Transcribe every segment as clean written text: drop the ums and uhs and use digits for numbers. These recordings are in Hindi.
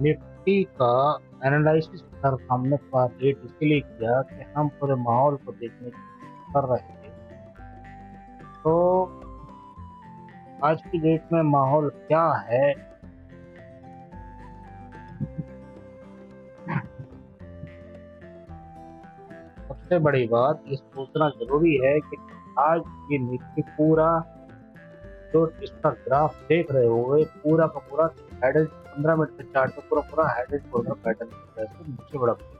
निफ्टी का एनालिसिस सर हमने रेट इसलिए किया कि हम पूरे माहौल को देखने की कोशिश कर रहे थे। तो आज की डेट में माहौल क्या है? सबसे बड़ी बात ये सोचना जरूरी है कि आज ये निफ्टी पूरा जो इसका ग्राफ देख रहे हो ये पूरा का पूरा हेड एंड 15 मिनट के चार्ट पे पूरा पूरा हेड एंड शोल्डर पैटर्न की तरह से नीचे बढ़ा हुआ है।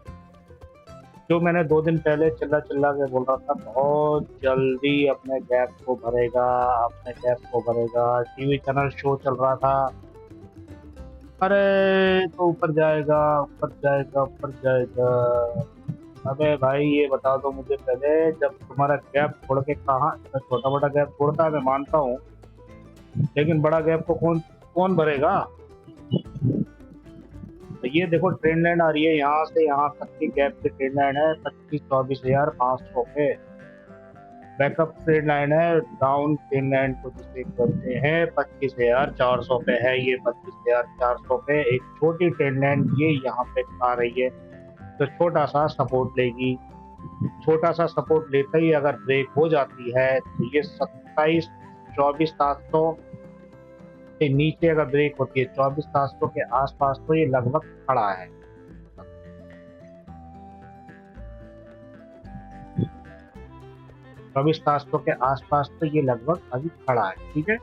जो मैंने 2 दिन पहले चिल्ला चिल्ला के बोल रहा था बहुत जल्दी अपने गैप को भरेगा, अपने गैप को भरेगा, टीवी चैनल शो चल रहा था। अरे तो ऊपर जाएगा, ऊपर जाएगा, ऊपर जाएगा। अबे भाई ये बता दो मुझे पहले, जब तुम्हारा गैप छोड़ के कहाँ, छोटा मोटा गैप छोड़ता है मैं मानता हूँ, लेकिन बड़ा गैप को कौन कौन भरेगा? तो ये देखो ट्रेंड लाइन आ रही है, यहाँ से यहाँ तक की गैप की ट्रेंड लाइन है 25-24,500 पे। बैकअप ट्रेंड लाइन है, डाउन ट्रेंड लाइन को जिसे करते हैं 25,400 पे है। ये 25,400 पे एक छोटी ट्रेंड लाइन ये यहाँ पे आ रही है, तो छोटा सा सपोर्ट लेगी। छोटा सा सपोर्ट लेते ही अगर ब्रेक हो जाती है तो ये 27-24,700 से नीचे अगर ब्रेक होती है 24,700 के आसपास तो ये लगभग खड़ा है। 24,700 के आसपास तो ये लगभग अभी खड़ा है, ठीक है।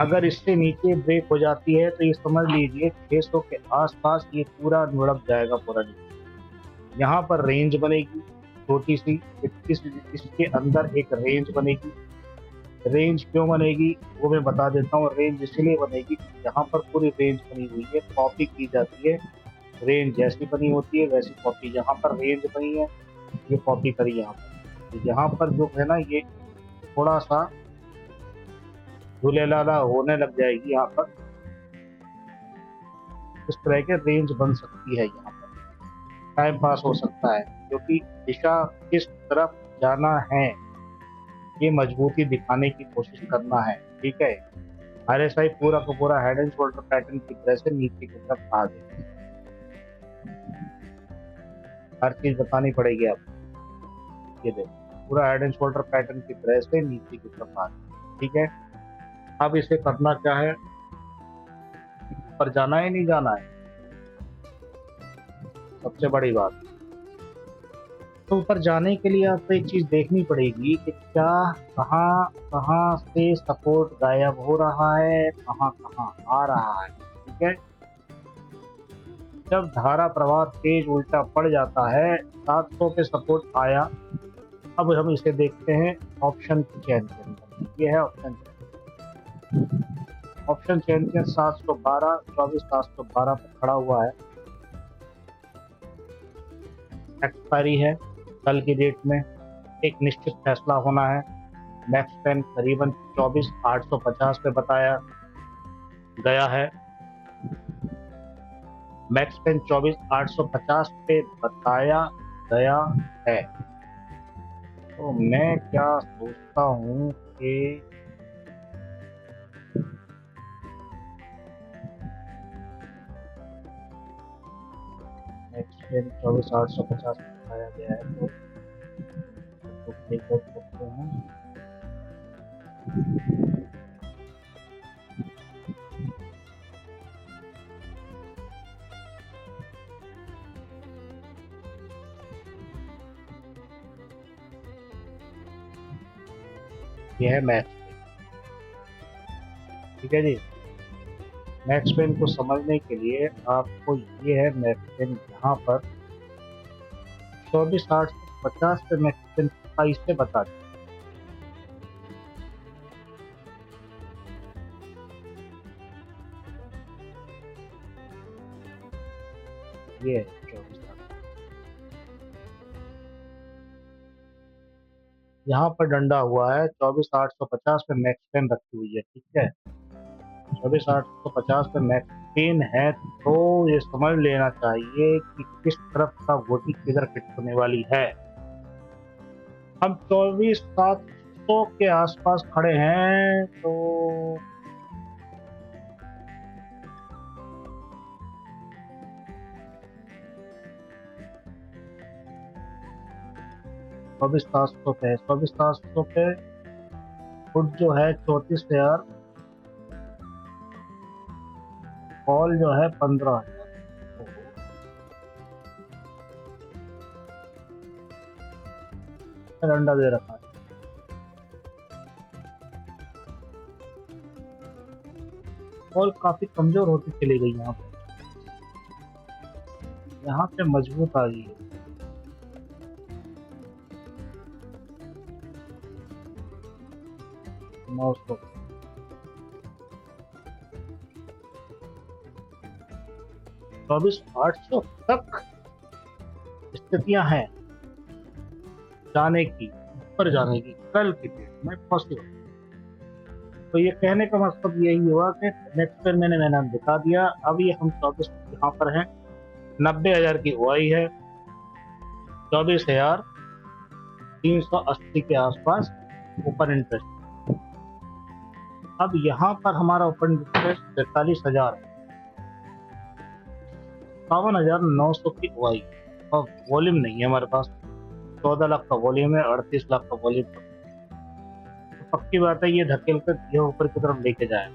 अगर इससे नीचे ब्रेक हो जाती है तो ये समझ लीजिए 600 के आसपास ये पूरा लुढ़क जाएगा पूरा नीचे। यहाँ पर रेंज बनेगी छोटी सी, इसके अंदर एक रेंज बनेगी। रेंज क्यों बनेगी वो मैं बता देता हूँ। रेंज इसलिए बनेगी यहाँ पर पूरी रेंज बनी हुई है, कॉपी की जाती है। रेंज जैसी बनी होती है वैसी कॉपी, यहाँ पर रेंज बनी है ये कॉपी करी यहाँ पर। तो यहाँ पर जो है ना ये थोड़ा सा धुलेलाला होने लग जाएगी, यहाँ पर इस तरह के रेंज बन सकती है। यहाँ पर टाइम पास हो सकता है, क्योंकि दिशा किस तरफ जाना है ये मजबूती दिखाने की कोशिश करना है, ठीक है। आरएसआई पूरा का पूरा हेड एंड शोल्डर पैटर्न की तरह से नीचे की तरफ आ गए, हर चीज बतानी पड़ेगी आपको। ये देखो पूरा हेड एंड शोल्डर पैटर्न की तरह से नीचे की तरफ आ गए, ठीक है। अब इसे करना क्या है, ऊपर जाना ही नहीं जाना है, सबसे बड़ी बात। तो ऊपर जाने के लिए आपको एक चीज देखनी पड़ेगी कि क्या कहाँ कहाँ से सपोर्ट गायब हो रहा है, कहाँ कहाँ आ रहा है, ठीक है। जब धारा प्रवाह तेज उल्टा पड़ जाता है 700 पे सपोर्ट आया। अब हम इसे देखते हैं ऑप्शन चेन के अंदर। ये है ऑप्शन, ऑप्शन चेन के 712 24,712 पे खड़ा हुआ है। एक्सपायरी है कल की डेट में, एक निश्चित फैसला होना है। मैक्स पेन करीबन 24,850 पे बताया गया है। मैक्स पेन 24,850 पे बताया गया है। तो मैं क्या सोचता हूँ कि मैक्स पेन 24,850 पे बताया गया है, तो क्लिक कर सकते हैं। यह है मैक्स पेन, ठीक है जी। मैक्स पेन को समझने के लिए आपको ये है मैक्स पेन यहाँ पर 24,850 पे मैक्स पेन 27 पे बता दें। ये है 24,800, यहाँ पर डंडा हुआ है 24,850 पे मैक्स पेन रखी हुई है, ठीक है। 24,850 पे मैक्स पेन है, तो ये समझ लेना चाहिए कि किस तरफ का गोटी किधर फिट होने वाली है। हम 24,700 के आसपास खड़े हैं, तो 24,700 पे, 24,700 पे फुट जो है 34,000, कॉल जो है 15,000। अंडा दे रखा है। कॉल काफी कमजोर होती चली गई यहाँ पे मजबूत आ गई है। नौ सौ 24,800 तक स्थितियां हैं जाने की, ऊपर जाने की कल की डेट में पॉसिबल। तो ये कहने का मतलब यही हुआ कि नेक्स्ट टाइम मैंने दिखा दिया। अब ये हम 24 यहाँ पर हैं, 90,000 की हुआई है, 24,380 के आसपास ओपन इंटरेस्ट। अब यहाँ पर हमारा ओपन इंटरेस्ट 43,000 है, 57,900 की हुआई और वॉल्यूम नहीं है हमारे पास। 14 लाख का वॉल्यूम है, 38 लाख का वॉल्यूम। तो पक्की बात है ये धकेल कर ये ऊपर की तरफ लेके जाए।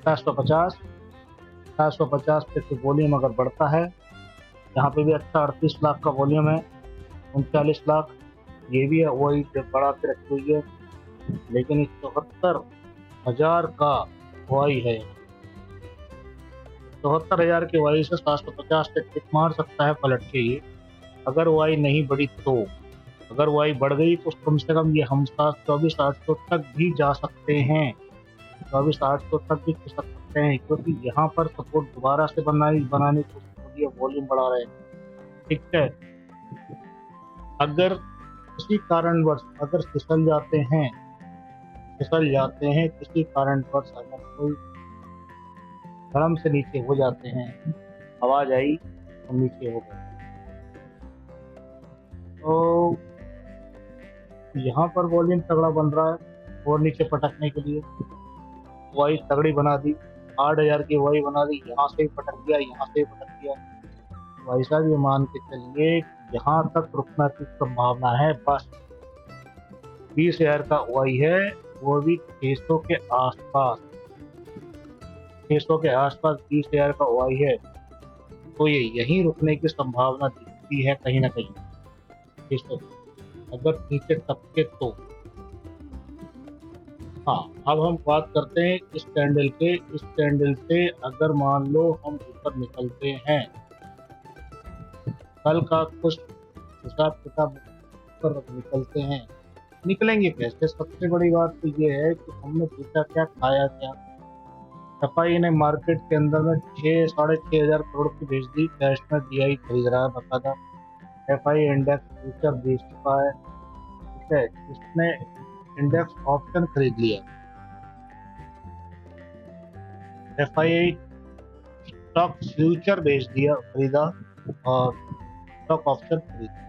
750 750 पे तो वॉल्यूम अगर बढ़ता है, यहाँ पे भी अच्छा 38 लाख का वॉल्यूम है, 39 लाख ये भी है, वही बढ़ा के रखी हुई है। लेकिन इस 74,000 का वाई है, 74,000 की वाई से 750 तक टिक मार सकता है पलट के ये। अगर वाई नहीं बढ़ी तो, अगर वाई बढ़ गई तो कम से कम ये हम 24,800 तक भी जा सकते हैं, 24,800 तक भी खिसक सकते हैं, क्योंकि यहाँ पर सपोर्ट दोबारा से बनाने की कोशिश हो रही है, वॉल्यूम बढ़ा रहे हैं। ठीक है, अगर किसी कारणवश अगर फिसल जाते हैं किसी कारणवश, अगर कोई धर्म से नीचे हो जाते हैं, आवाज आई तो नीचे हो गए, तो यहाँ पर वॉल्यूम तगड़ा बन रहा है और नीचे पटकने के लिए वाई तगड़ी बना दी, 8,000 की वाई बना दी, यहाँ से ही पटक दिया, यहाँ से ही पटक दिया। भाई साहब ये मान के चलिए यहाँ तक रुकना की संभावना है बस। 20,000 का वाई है, वो भी 600 के आसपास, 600 के आसपास 20,000 का वाई है, तो ये यहीं रुकने की संभावना दिखती है कहीं ना कहीं 600, अगर नीचे टपके तो। हाँ, अब हम बात करते हैं इस कैंडल के। इस कैंडल से अगर मान लो हम ऊपर निकलते हैं, कल का कुछ हिसाब किताब पर निकलते हैं, निकलेंगे कैसे? सबसे बड़ी बात तो ये है कि हमने बेचा क्या, खाया क्या। एफआई ने मार्केट के अंदर में 6-6.5 हजार करोड़ की बेच दी, कैश में डीआई खरीद रहा है बकायदा। एफआई इंडेक्स फ्यूचर बेच चुका है, ठीक है, इसने इंडेक्स ऑप्शन खरीद लिया। एफआई स्टॉक फ्यूचर बेच दिया, खरीदा, और स्टॉक ऑप्शन खरीदा,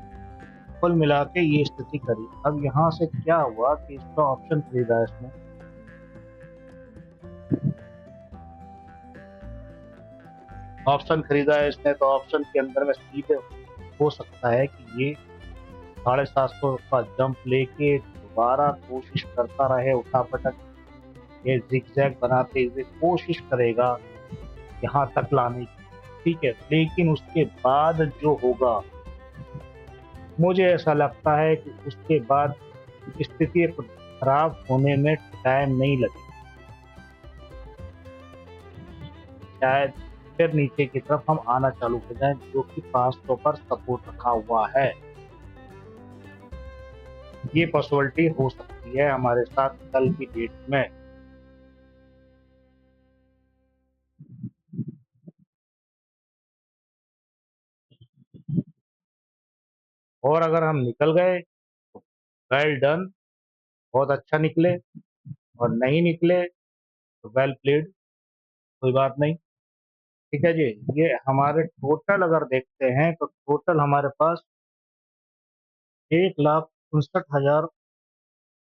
कुल मिला के ये स्थिति करी। अब यहाँ से क्या हुआ कि इसका ऑप्शन खरीदा है इसने, ऑप्शन खरीदा है इसने, तो ऑप्शन के अंदर में सीधे हो सकता है कि ये 750 का जंप लेके दोबारा कोशिश करता रहे, उठा पटक ये जिगजैग बनाते हुए कोशिश करेगा यहाँ तक लाने की, ठीक है। लेकिन उसके बाद जो होगा, मुझे ऐसा लगता है कि उसके बाद स्थिति खराब होने में टाइम नहीं लगेगा, शायद फिर नीचे की तरफ हम आना चालू हो जाए, जो कि 500 पर सपोर्ट रखा हुआ है। ये पॉसिबिलिटी हो सकती है हमारे साथ कल की डेट में। और अगर हम निकल गए तो वेल डन, बहुत अच्छा निकले, और नहीं निकले तो वेल प्लेड, कोई बात नहीं, ठीक है जी। ये हमारे टोटल अगर देखते हैं तो टोटल हमारे पास 1,59,000,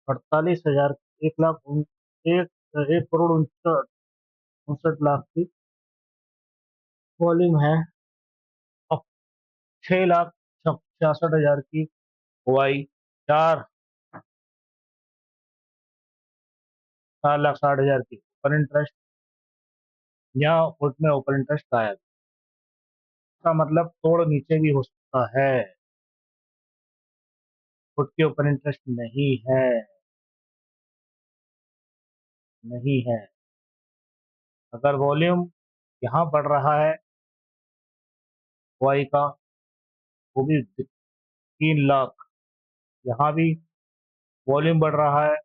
48,000, 1 लाख एक 1 करोड़ 59 लाख की वॉल्यूम है, और 6,66,000 की हुआई चार 4,60,000 की ओपन इंटरेस्ट, या फुट में ओपन इंटरेस्ट गायब। इसका मतलब तोड़ नीचे भी हो सकता है, फुट के ओपन इंटरेस्ट नहीं है, नहीं है। अगर वॉल्यूम यहाँ बढ़ रहा है वाई का, वो भी 3 लाख, यहाँ भी वॉल्यूम बढ़ रहा है,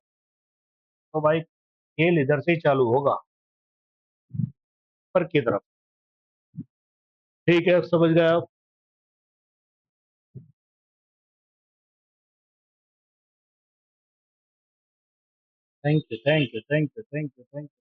तो भाई खेल इधर से ही चालू होगा, ऊपर की तरफ। ठीक है, समझ गए आप। Thank you, thank you, thank you, thank you, thank you.